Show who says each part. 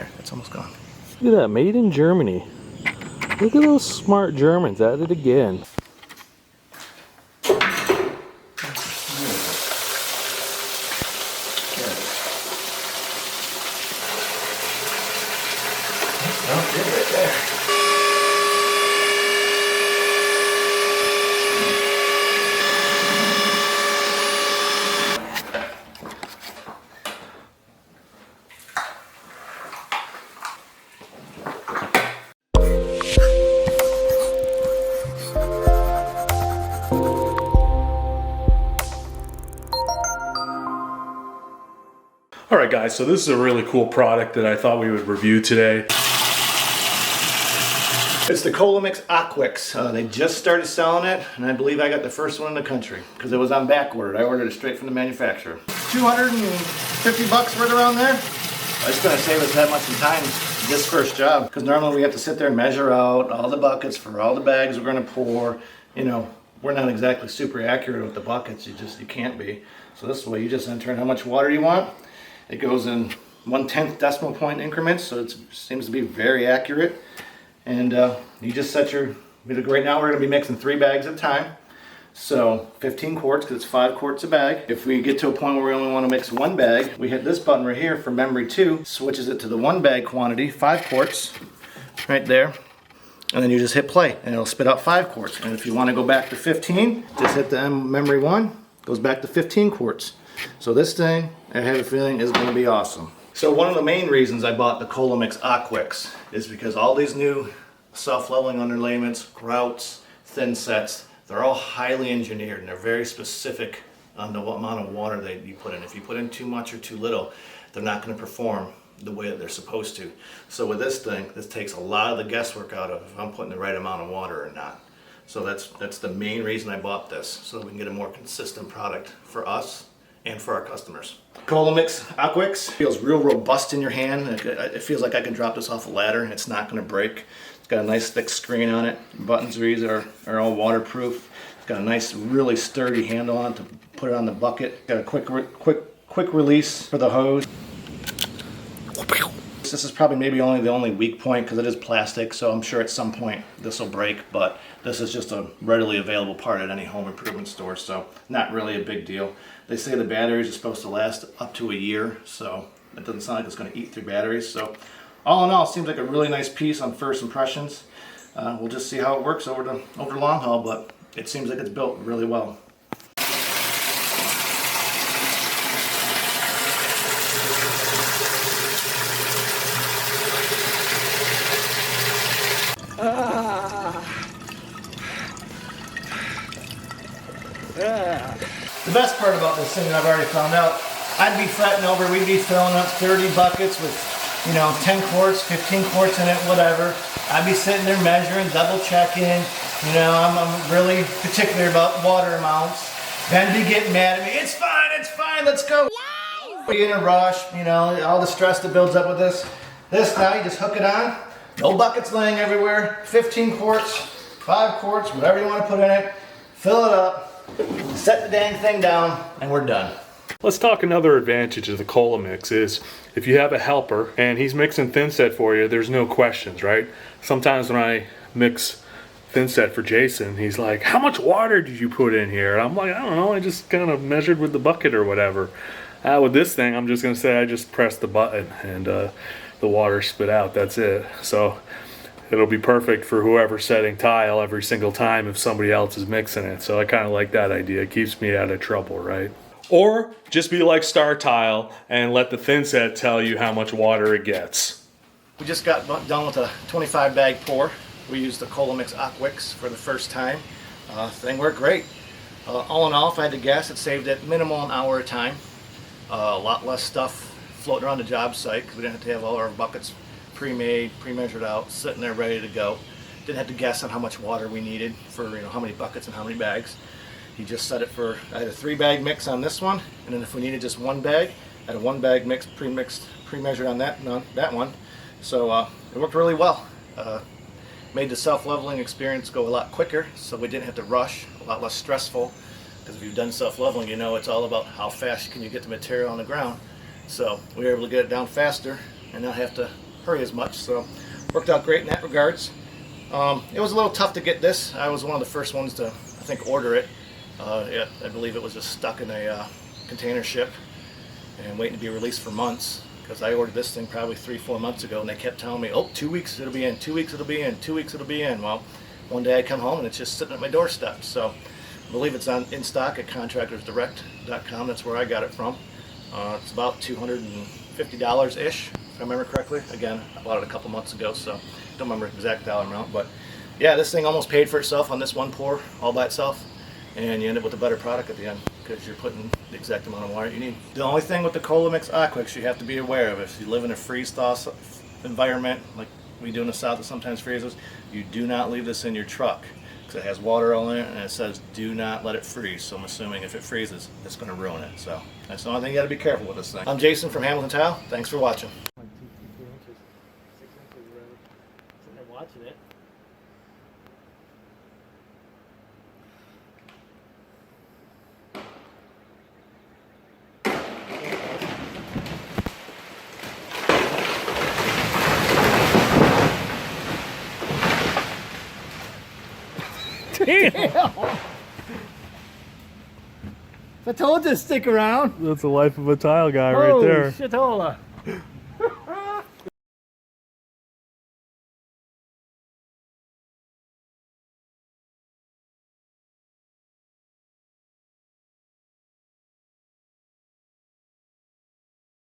Speaker 1: There, it's almost gone.
Speaker 2: Look at that, made in Germany. Look at those smart Germans at it again.
Speaker 1: Oh, good right there.
Speaker 2: Alright guys, so this is a really cool product that I thought we would review today.
Speaker 1: It's the Collomix Aqix. They just started selling it, and I believe I got the first one in the country because it was on back order. I ordered it straight from the manufacturer. 250 bucks right around there. It's going to save us that much in time this first job, because normally we have to sit there and measure out all the buckets for all the bags we're going to pour. You know, we're not exactly super accurate with the buckets. You can't be. So this way, you just enter in how much water you want. It goes in 1/10 decimal point increments, so it seems to be very accurate. And you just set your, right now we're going to be mixing 3 bags at a time. So 15 quarts, because it's 5 quarts a bag. If we get to a point where we only want to mix 1 bag, we hit this button right here for memory 2, switches it to the 1 bag quantity, 5 quarts, right there. And then you just hit play, and it'll spit out 5 quarts. And if you want to go back to 15, just hit the memory 1, goes back to 15 quarts. So this thing, I have a feeling, is going to be awesome. So one of the main reasons I bought the Collomix Aqix is because all these new self-leveling underlayments, grouts, thin sets, they're all highly engineered and they're very specific on the amount of water that you put in. If you put in too much or too little, they're not going to perform the way that they're supposed to. So with this thing, this takes a lot of the guesswork out of if I'm putting the right amount of water or not. So that's the main reason I bought this, so that we can get a more consistent product for us and for our customers. Collomix Aqix feels real robust in your hand. It feels like I can drop this off a ladder and it's not going to break. It's got a nice thick screen on it. Buttons are all waterproof. It's got a nice, really sturdy handle on it to put it on the bucket. Got a quick release for the hose. This is probably maybe the only weak point because it is plastic, so I'm sure at some point this will break, but this is just a readily available part at any home improvement store, so not really a big deal. They say the batteries are supposed to last up to a year, so it doesn't sound like it's going to eat through batteries. So all in all, it seems like a really nice piece on first impressions. We'll just see how it works over the long haul, but it seems like it's built really well. The best part about this thing that I've already found out, I'd be fretting over, we'd be filling up 30 buckets with, 10 quarts, 15 quarts in it, whatever. I'd be sitting there measuring, double checking, I'm really particular about water amounts. Then be getting mad at me, it's fine, let's go. Be in a rush, all the stress that builds up with this. This now, you just hook it on, no buckets laying everywhere, 15 quarts, 5 quarts, whatever you want to put in it, fill it up, set the dang thing down, and we're done.
Speaker 2: Let's talk another advantage of the Collomix is if you have a helper and he's mixing thin set for you, there's no questions, right? Sometimes when I mix thin set for Jason, he's like, how much water did you put in here? And I'm like, I don't know, I just kind of measured with the bucket or whatever. With this thing, I'm just going to say I just pressed the button and the water spit out, that's it. So it'll be perfect for whoever's setting tile every single time if somebody else is mixing it. So I kind of like that idea. It keeps me out of trouble, right? Or just be like Star Tile and let the thin set tell you how much water it gets.
Speaker 1: We just got done with a 25 bag pour. We used the Collomix Aqix for the first time. Thing worked great. All in all, if I had to guess, it saved at minimal an hour a time. A lot less stuff floating around the job site because we didn't have to have all our buckets pre-made, pre-measured out, sitting there ready to go. Didn't have to guess on how much water we needed for how many buckets and how many bags. He just set it for, I had a 3-bag mix on this one, and then if we needed just 1 bag, I had a 1-bag mix pre-measured on that one. So it worked really well. Made the self-leveling experience go a lot quicker, so we didn't have to rush, a lot less stressful. Because if you've done self-leveling, it's all about how fast can you get the material on the ground. So we were able to get it down faster and not have to hurry as much, so worked out great in that regards. It was a little tough to get this. I was one of the first ones to, I think, order it. I believe it was just stuck in a container ship and waiting to be released for months, because I ordered this thing probably 3-4 months ago, and they kept telling me, oh, 2 weeks it'll be in, 2 weeks it'll be in, 2 weeks it'll be in. Well, one day I come home and it's just sitting at my doorstep. So I believe it's in stock at contractorsdirect.com. That's where I got it from. It's about $250-ish, if I remember correctly. Again, I bought it a couple months ago, so don't remember the exact dollar amount. But yeah, this thing almost paid for itself on this one pour all by itself, and you end up with a better product at the end because you're putting the exact amount of water you need. The only thing with the Collomix Aqix you have to be aware of, if you live in a freeze-thaw environment like we do in the south that sometimes freezes, you do not leave this in your truck, because it has water all in it and it says do not let it freeze. So I'm assuming if it freezes, it's going to ruin it. So that's the only thing you got to be careful with this thing. I'm Jason from Hamilton Tile. Thanks for watching.
Speaker 3: 2 inches, 6 inches around. Sitting there watching it. Damn! I told you to stick around.
Speaker 2: That's the life of a tile guy
Speaker 3: Holy
Speaker 2: right there.
Speaker 3: shitola.